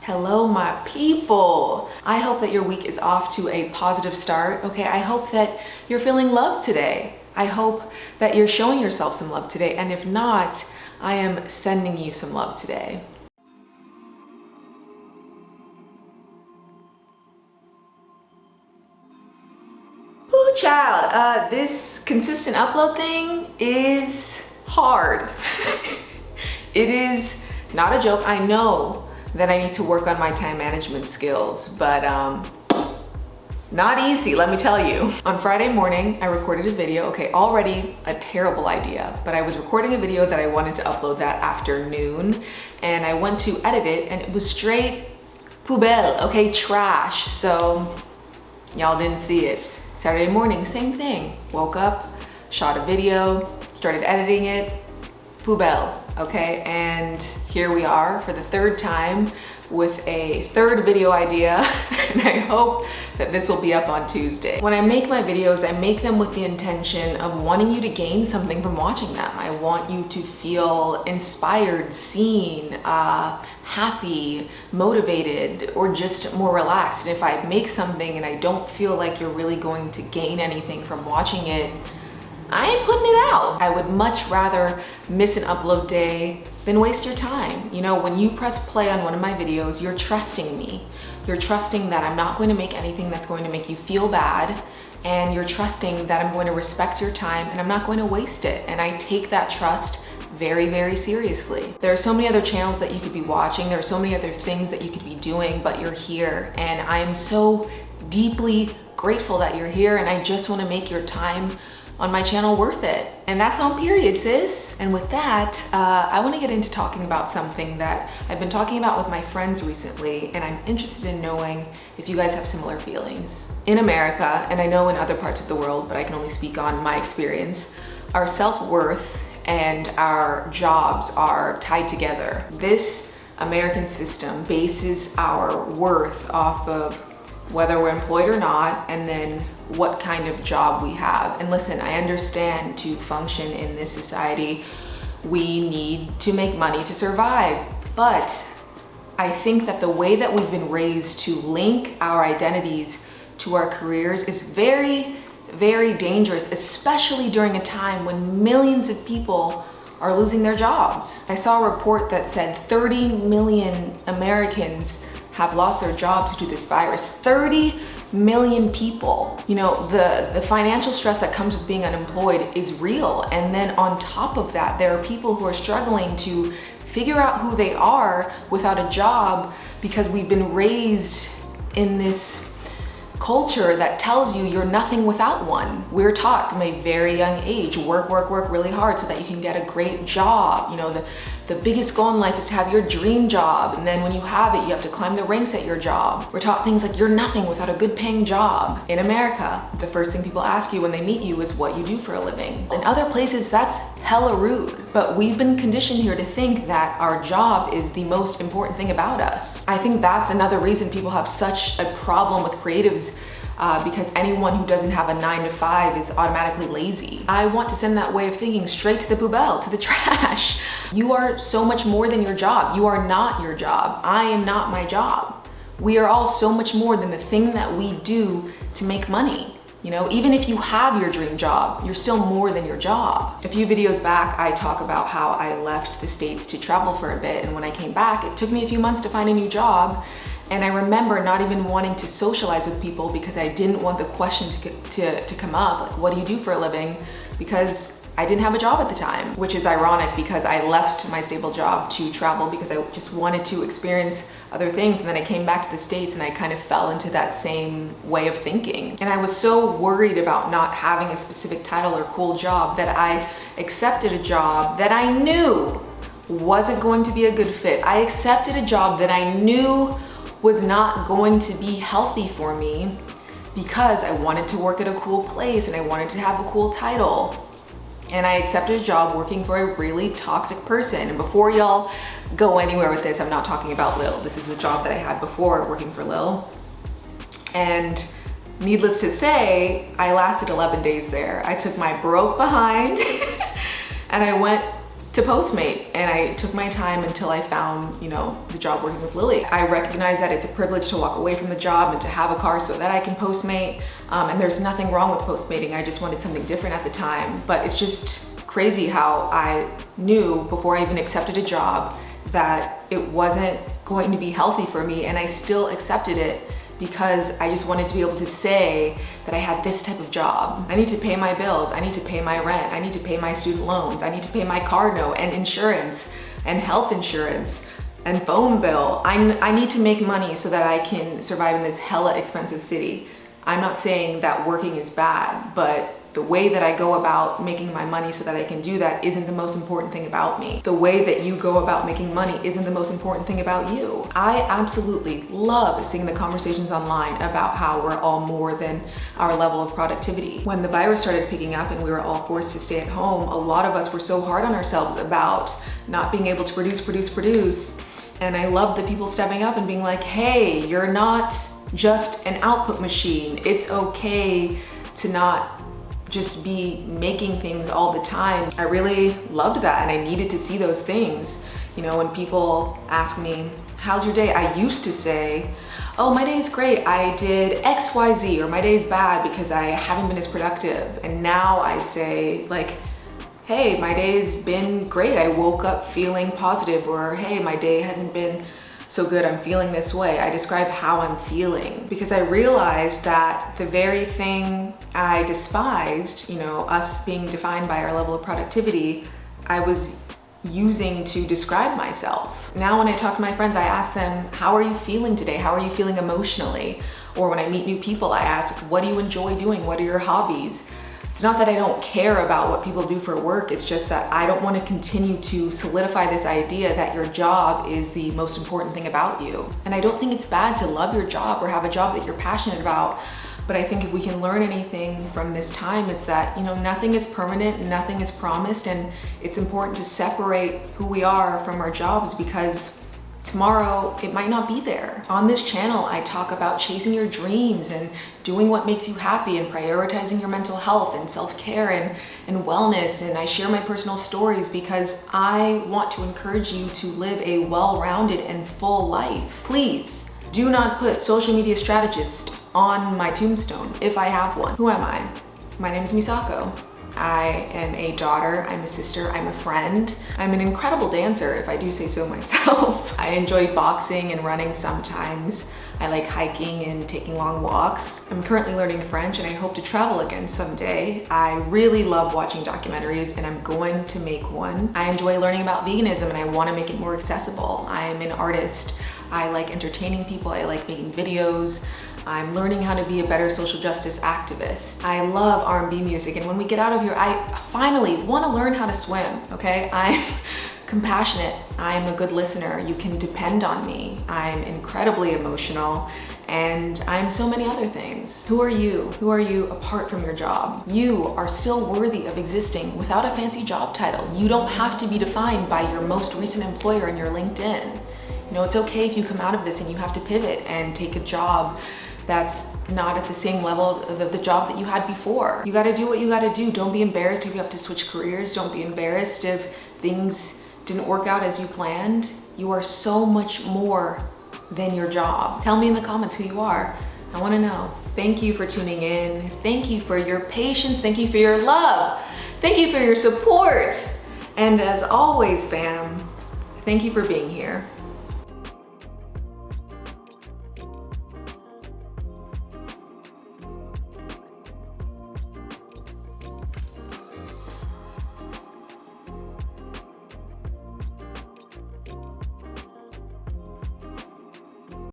Hello, my people. I hope that your week is off to a positive start, okay? I hope that you're feeling love today. I hope that you're showing yourself some love today, and if not, I am sending you some love today. Ooh, child, this consistent upload thing is hard. It is not a joke. I know that I need to work on my time management skills, but not easy, let me tell you. On Friday morning, I recorded a video. Okay, already a terrible idea, but I was recording a video that I wanted to upload that afternoon, and I went to edit it, and it was straight poubelle, okay, trash. So y'all didn't see it. Saturday morning, same thing. Woke up, shot a video, started editing it, poubelle, okay? And here we are for the third time with a third video idea, and I hope that this will be up on Tuesday. When I make my videos, I make them with the intention of wanting you to gain something from watching them. I want you to feel inspired, seen, happy, motivated, or just more relaxed. And if I make something and I don't feel like you're really going to gain anything from watching it, I ain't putting it out. I would much rather miss an upload day than waste your time. You know, when you press play on one of my videos, you're trusting me. You're trusting that I'm not going to make anything that's going to make you feel bad, and you're trusting that I'm going to respect your time and I'm not going to waste it. And I take that trust very, very seriously. There are so many other channels that you could be watching. There are so many other things that you could be doing, but you're here, and I am so deeply grateful that you're here, and I just want to make your time on my channel worth it. And that's on period, sis. And with that, I want to get into talking about something that I've been talking about with my friends recently, and I'm interested in knowing if you guys have similar feelings. In America, and I know in other parts of the world, but I can only speak on my experience, our self-worth and our jobs are tied together. This American system bases our worth off of whether we're employed or not, and then what kind of job we have. And listen, I understand to function in this society, we need to make money to survive. But I think that the way that we've been raised to link our identities to our careers is very, very dangerous, especially during a time when millions of people are losing their jobs. I saw a report that said 30 million Americans have lost their jobs due to this virus. 30 million people. You know, the financial stress that comes with being unemployed is real. And then on top of that, there are people who are struggling to figure out who they are without a job, because we've been raised in this culture that tells you you're nothing without one. We're taught from a very young age, work really hard so that you can get a great job. You know, the biggest goal in life is to have your dream job, and then when you have it, you have to climb the ranks at your job. We're taught things like you're nothing without a good paying job. In America, the first thing people ask you when they meet you is what you do for a living. In other places, that's hella rude, but we've been conditioned here to think that our job is the most important thing about us. I think that's another reason people have such a problem with creatives, because anyone who doesn't have a 9-to-5 is automatically lazy. I want to send that way of thinking straight to the poubelle, to the trash. You are so much more than your job. You are not your job. I am not my job. We are all so much more than the thing that we do to make money. You know, even if you have your dream job, you're still more than your job. A few videos back, I talk about how I left the States to travel for a bit, and when I came back, it took me a few months to find a new job. And I remember not even wanting to socialize with people because I didn't want the question to come up, like, what do you do for a living? Because I didn't have a job at the time, which is ironic because I left my stable job to travel because I just wanted to experience other things. And then I came back to the States and I kind of fell into that same way of thinking. And I was so worried about not having a specific title or cool job that I accepted a job that I knew wasn't going to be a good fit. I accepted a job that I knew was not going to be healthy for me because I wanted to work at a cool place and I wanted to have a cool title. And I accepted a job working for a really toxic person. And before y'all go anywhere with this, I'm not talking about Lil. This is the job that I had before working for Lil. And needless to say, I lasted 11 days there. I took my broke behind and I went to Postmate, and I took my time until I found, you know, the job working with Lily. I recognize that it's a privilege to walk away from the job and to have a car so that I can Postmate, and there's nothing wrong with Postmating. I just wanted something different at the time, but it's just crazy how I knew before I even accepted a job that it wasn't going to be healthy for me, and I still accepted it because I just wanted to be able to say that I had this type of job. I need to pay my bills, I need to pay my rent, I need to pay my student loans, I need to pay my car note and insurance and health insurance and phone bill. I need to make money so that I can survive in this hella expensive city. I'm not saying that working is bad, but the way that I go about making my money so that I can do that isn't the most important thing about me. The way that you go about making money isn't the most important thing about you. I absolutely love seeing the conversations online about how we're all more than our level of productivity. When the virus started picking up and we were all forced to stay at home, a lot of us were so hard on ourselves about not being able to produce. And I loved the people stepping up and being like, hey, you're not just an output machine. It's okay to not just be making things all the time. I really loved that, and I needed to see those things. You know, when people ask me, how's your day? I used to say, oh, my day's great. I did XYZ, or my day's bad because I haven't been as productive. And now I say like, hey, my day's been great. I woke up feeling positive, or hey, my day hasn't been so good, I'm feeling this way. I describe how I'm feeling because I realized that the very thing I despised, you know, us being defined by our level of productivity, I was using to describe myself. Now when I talk to my friends, I ask them, how are you feeling today? How are you feeling emotionally? Or when I meet new people, I ask, what do you enjoy doing? What are your hobbies? It's not that I don't care about what people do for work, it's just that I don't want to continue to solidify this idea that your job is the most important thing about you. And I don't think it's bad to love your job or have a job that you're passionate about, but I think if we can learn anything from this time, it's that, you know, nothing is permanent, nothing is promised, and it's important to separate who we are from our jobs because tomorrow it might not be there. On this channel, I talk about chasing your dreams and doing what makes you happy and prioritizing your mental health and self-care and wellness. And I share my personal stories because I want to encourage you to live a well-rounded and full life. Please do not put social media strategist on my tombstone if I have one. Who am I? My name is Misako. I am a daughter, I'm a sister, I'm a friend. I'm an incredible dancer, if I do say so myself. I enjoy boxing and running sometimes. I like hiking and taking long walks. I'm currently learning French and I hope to travel again someday. I really love watching documentaries and I'm going to make one. I enjoy learning about veganism and I want to make it more accessible. I'm an artist. I like entertaining people. I like making videos. I'm learning how to be a better social justice activist. I love R&B music, and when we get out of here, I finally want to learn how to swim, okay? I'm compassionate. I'm a good listener. You can depend on me. I'm incredibly emotional, and I'm so many other things. Who are you? Who are you apart from your job? You are still worthy of existing without a fancy job title. You don't have to be defined by your most recent employer in your LinkedIn. You know, it's okay if you come out of this and you have to pivot and take a job that's not at the same level of the job that you had before. You gotta do what you gotta do. Don't be embarrassed if you have to switch careers. Don't be embarrassed if things didn't work out as you planned. You are so much more than your job. Tell me in the comments who you are. I wanna know. Thank you for tuning in. Thank you for your patience. Thank you for your love. Thank you for your support. And as always, fam, thank you for being here.